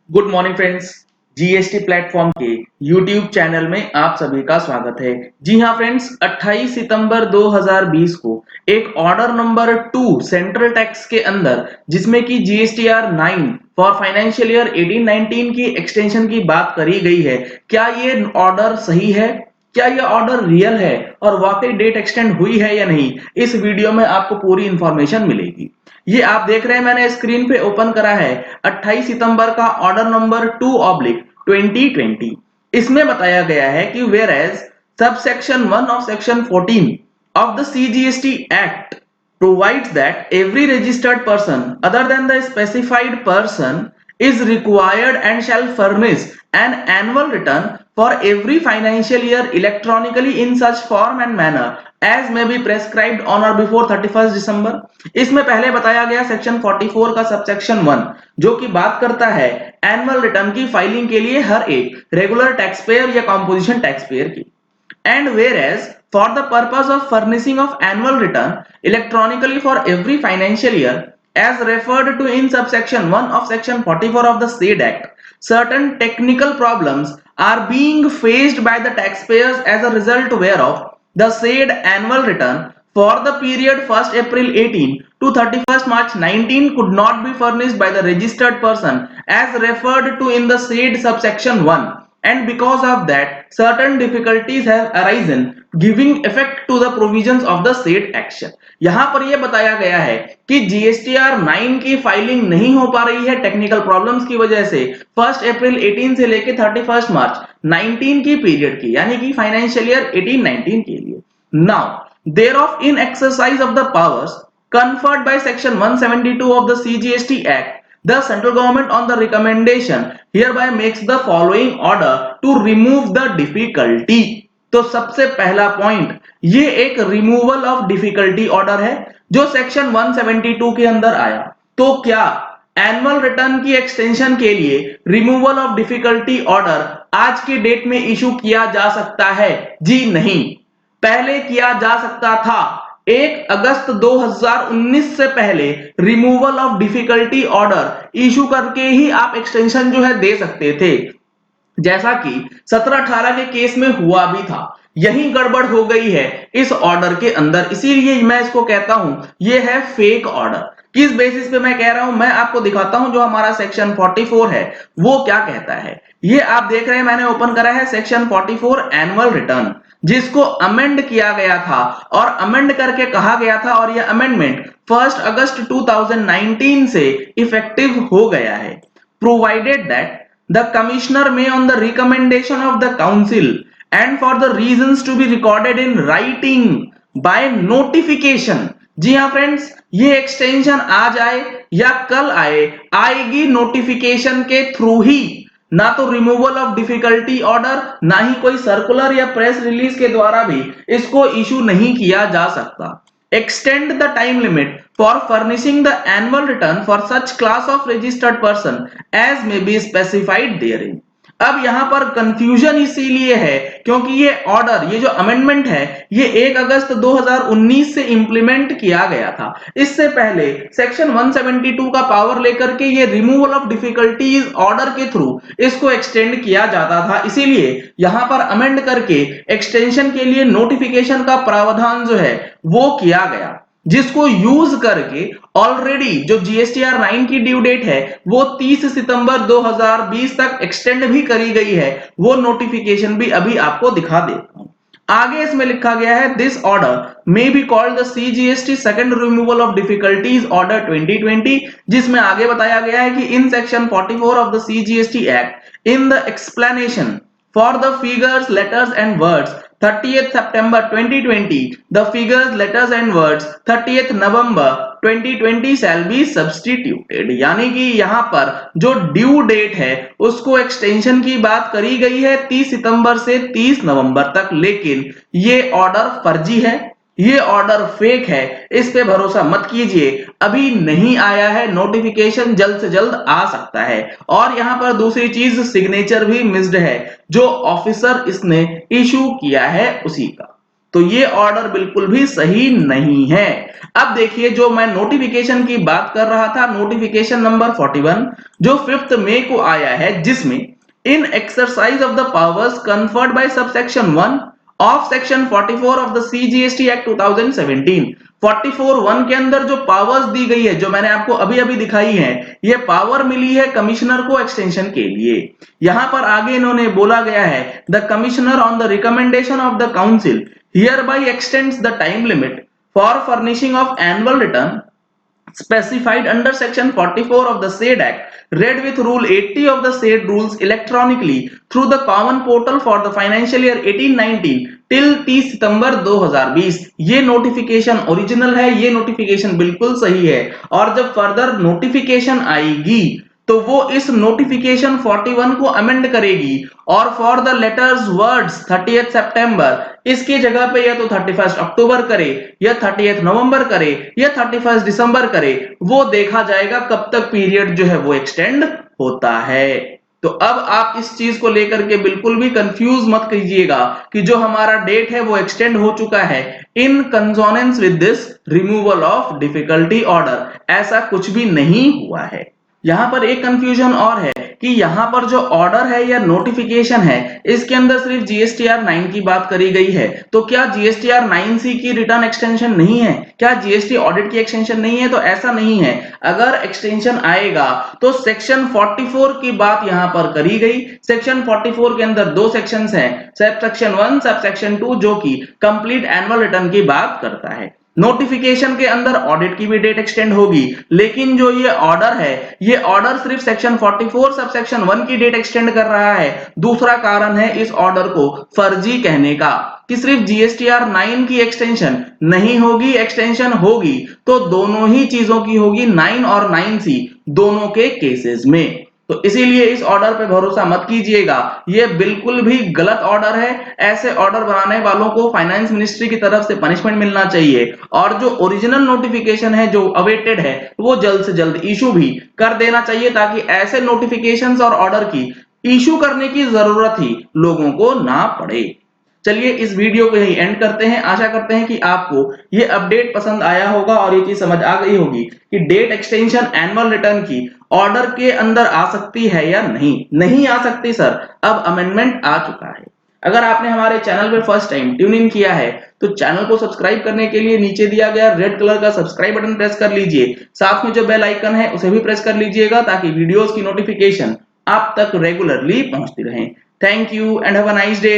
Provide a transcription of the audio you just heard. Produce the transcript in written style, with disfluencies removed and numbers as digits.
Good morning friends. GST platform के YouTube channel में आप सभी का स्वागत है। जी हाँ फ्रेंड्स, 28 सितंबर 2020 को एक ऑर्डर नंबर 2 सेंट्रल टैक्स के अंदर जिसमें कि जीएसटीआर 9 फॉर फाइनेंशियल ईयर 18-19 की एक्सटेंशन की बात करी गई है। क्या ये ऑर्डर सही है? क्या ये ऑर्डर रियल है और वाकई डेट एक्सटेंड हुई है या नहीं? इस वीडियो में आपको पूरी इंफॉर्मेशन मिलेगी। ये आप देख रहे हैं, मैंने स्क्रीन पे ओपन करा है 28 सितंबर का ऑर्डर नंबर 2/2020। इसमें बताया गया है कि whereas subsection 1 of section 14 of the CGST Act provides that every registered person other than the specified person is required and shall furnish an annual return for every financial year electronically in such form and manner as may be prescribed on or before 31st December। इसमें पहले बताया गया section 44 का subsection 1 जो कि बात करता है एनुअल रिटर्न की फाइलिंग के लिए हर एक रेगुलर टैक्स पेयर या कॉम्पोजिशन टैक्स पेयर की। And whereas for the purpose of furnishing of annual return electronically for every financial year as referred to in subsection 1 of section 44 of the said act, certain technical problems are being faced by the taxpayers as a result whereof the said annual return for the period 1st April 18 to 31st March 19 could not be furnished by the registered person as referred to in the said subsection 1, and because of that certain difficulties have arisen giving effect to the provisions of the said action। यहां पर यह बताया गया है कि GSTR 9 की filing नहीं हो पा रही है टेक्निकल प्रॉब्लम्स की वजह से 1 अप्रैल 18 से लेकर 31 मार्च 19 की पीरियड की, यानी कि फाइनेंशियल ईयर 18-19 के लिए। Now thereof in exercise of the powers conferred by section 172 of the CGST Act, the central government on the recommendation hereby makes the following order to remove the difficulty। तो सबसे पहला point, ये एक removal of difficulty order है जो section 172 के अंदर आया। तो क्या एनुअल रिटर्न की एक्सटेंशन के लिए रिमूवल ऑफ डिफिकल्टी ऑर्डर आज के डेट में इशू किया जा सकता है? जी नहीं, पहले किया जा सकता था। 1 अगस्त 2019 से पहले removal of difficulty order issue करके ही आप एक्सटेंशन जो है दे सकते थे, जैसा कि 17-18 के केस में हुआ भी था। यही गड़बड़ हो गई है इस ऑर्डर के अंदर, इसीलिए मैं इसको कहता हूं ये है फेक ऑर्डर। किस बेसिस पे मैं कह रहा हूं, मैं आपको दिखाता हूं। जो हमारा सेक्शन 44 है वो क्या कहता है, ये आप देख रहे हैं, मैंने ओपन करा है सेक्शन 44 एनुअल रिटर्न, जिसको अमेंड किया गया था और अमेंड करके कहा गया था, और यह अमेंडमेंट 1 अगस्त 2019 से इफेक्टिव हो गया है। Provided that the commissioner may on the recommendation of the council and for the reasons to be recorded in writing by notification। जी हाँ फ्रेंड्स, ये एक्सटेंशन आज आए या कल आए, आएगी नोटिफिकेशन के थ्रू ही, ना तो रिमूवल ऑफ डिफिकल्टी ऑर्डर, ना ही कोई सर्कुलर या प्रेस रिलीज के द्वारा भी इसको इशू नहीं किया जा सकता। extend the time limit for furnishing the annual return for such class of registered person as may be specified therein। अब यहां पर कंफ्यूजन इसीलिए है क्योंकि ये ऑर्डर, ये जो अमेंडमेंट है, ये 1 अगस्त 2019 से इंप्लीमेंट किया गया था। इससे पहले सेक्शन 172 का पावर लेकर के ये रिमूवल ऑफ डिफिकल्टीज ऑर्डर के थ्रू इसको एक्सटेंड किया जाता था। इसीलिए यहां पर अमेंड करके एक्सटेंशन के लिए नोटिफिकेशन का प्रावधान जो है वो किया गया, जिसको यूज करके ऑलरेडी जो जीएसटीआर 9 की ड्यू डेट है वो 30 सितंबर 2020 तक एक्सटेंड भी करी गई है। वो नोटिफिकेशन भी अभी आपको दिखा देता हूं। आगे इसमें लिखा गया है this order may be called the CGST second removal of difficulties order 2020, जिसमें आगे बताया गया है कि in section 44 of the CGST act in the explanation for the figures, letters and words 30th September 2020, the figures, letters and words 30th November 2020 shall be substituted। यानी कि यहां पर जो ड्यू डेट है उसको एक्सटेंशन की बात करी गई है 30 सितंबर से 30 नवंबर तक, लेकिन ये ऑर्डर फर्जी है, ये ऑर्डर फेक है, इस पे भरोसा मत कीजिए। अभी नहीं आया है, नोटिफिकेशन जल्द से जल्द आ सकता है। और यहां पर दूसरी चीज, सिग्नेचर भी मिस्ड है, जो ऑफिसर इसने इशू किया है उसी का। तो ये ऑर्डर बिल्कुल भी सही नहीं है। अब देखिए, जो मैं नोटिफिकेशन की बात कर रहा था, नोटिफिकेशन नंबर 41 जो 5 मई को आया है, जिसमें in exercise of the powers conferred by subsection 1 of section 44 of the CGST act 2017, 44(1) के अंदर जो पावर्स दी गई है, जो मैंने आपको अभी अभी दिखाई है, ये पावर मिली है कमिश्नर को एक्सटेंशन के लिए। यहां पर आगे इन्होंने बोला गया है, the commissioner on the recommendation of the council hereby extends the time limit for furnishing of annual return specified under section 44 of the said act read with rule 80 of the said rules electronically through the common portal for the financial year 18-19 till 30 सितंबर 2020। ये notification original है, ये notification बिल्कुल सही है। और जब further notification आएगी तो वो इस नोटिफिकेशन 41 को अमेंड करेगी और फॉर द लेटर्स वर्ड्स 30 सितंबर इसकी जगह पे या तो 31 अक्टूबर करे या 30 नवंबर करे या 31 दिसंबर करे, वो देखा जाएगा कब तक पीरियड जो है वो एक्सटेंड होता है। तो अब आप इस चीज को लेकर के बिल्कुल भी कंफ्यूज मत कीजिएगा कि जो हमारा डेट है वो एक्सटेंड हो चुका है in consonance with this removal of difficulty order, ऐसा कुछ भी नहीं हुआ है। यहां पर एक कंफ्यूजन और है कि यहां पर जो ऑर्डर है या नोटिफिकेशन है, इसके अंदर सिर्फ जीएसटीआर 9 की बात करी गई है। तो क्या जीएसटीआर 9C की रिटर्न एक्सटेंशन नहीं है? क्या जीएसटी ऑडिट की एक्सटेंशन नहीं है? तो ऐसा नहीं है। अगर एक्सटेंशन आएगा तो सेक्शन 44 की बात यहां पर करी गई। सेक्शन 44 के अंदर दो सेक्शंस हैं, सब सेक्शन 1 सब सेक्शन 2, जो कि कंप्लीट एनुअल रिटर्न की बात करता है। नोटिफिकेशन के अंदर ऑडिट की भी डेट एक्सटेंड होगी, लेकिन जो ये ऑर्डर है, ये ऑर्डर सिर्फ सेक्शन 44 सब सेक्शन 1 की डेट एक्सटेंड कर रहा है। दूसरा कारण है इस ऑर्डर को फर्जी कहने का कि सिर्फ जीएसटीआर 9 की एक्सटेंशन नहीं होगी। एक्सटेंशन होगी तो दोनों ही चीजों की होगी, 9 और 9C दोनों के केसेस में। तो इसीलिए इस ऑर्डर पे भरोसा मत कीजिएगा, ये बिल्कुल भी गलत ऑर्डर है। ऐसे ऑर्डर बनाने वालों को फाइनेंस मिनिस्ट्री की तरफ से पनिशमेंट मिलना चाहिए और जो ओरिजिनल नोटिफिकेशन है जो अवेटेड है वो जल्द से जल्द इशू भी कर देना चाहिए, ताकि ऐसे नोटिफिकेशंस और ऑर्डर की इशू करने की जरूरत ही लोगों को ना पड़े। चलिए इस वीडियो को यही एंड करते हैं। आशा करते हैं कि आपको ये अपडेट पसंद आया होगा और ये चीज समझ आ गई होगी कि डेट एक्सटेंशन एनुअल रिटर्न की ऑर्डर के अंदर आ सकती है या नहीं आ सकती सर, अब अमेंडमेंट आ चुका है। अगर आपने हमारे चैनल पर फर्स्ट टाइम ट्यून इन किया है तो चैनल को सब्सक्राइब करने के लिए नीचे दिया गया रेड कलर का सब्सक्राइब बटन प्रेस कर लीजिए। साथ में जो बेल आइकन है उसे भी प्रेस कर लीजिएगा, ताकि वीडियोस की नोटिफिकेशन आप तक रेगुलरली पहुंचती रहे। Thank you and have a nice day.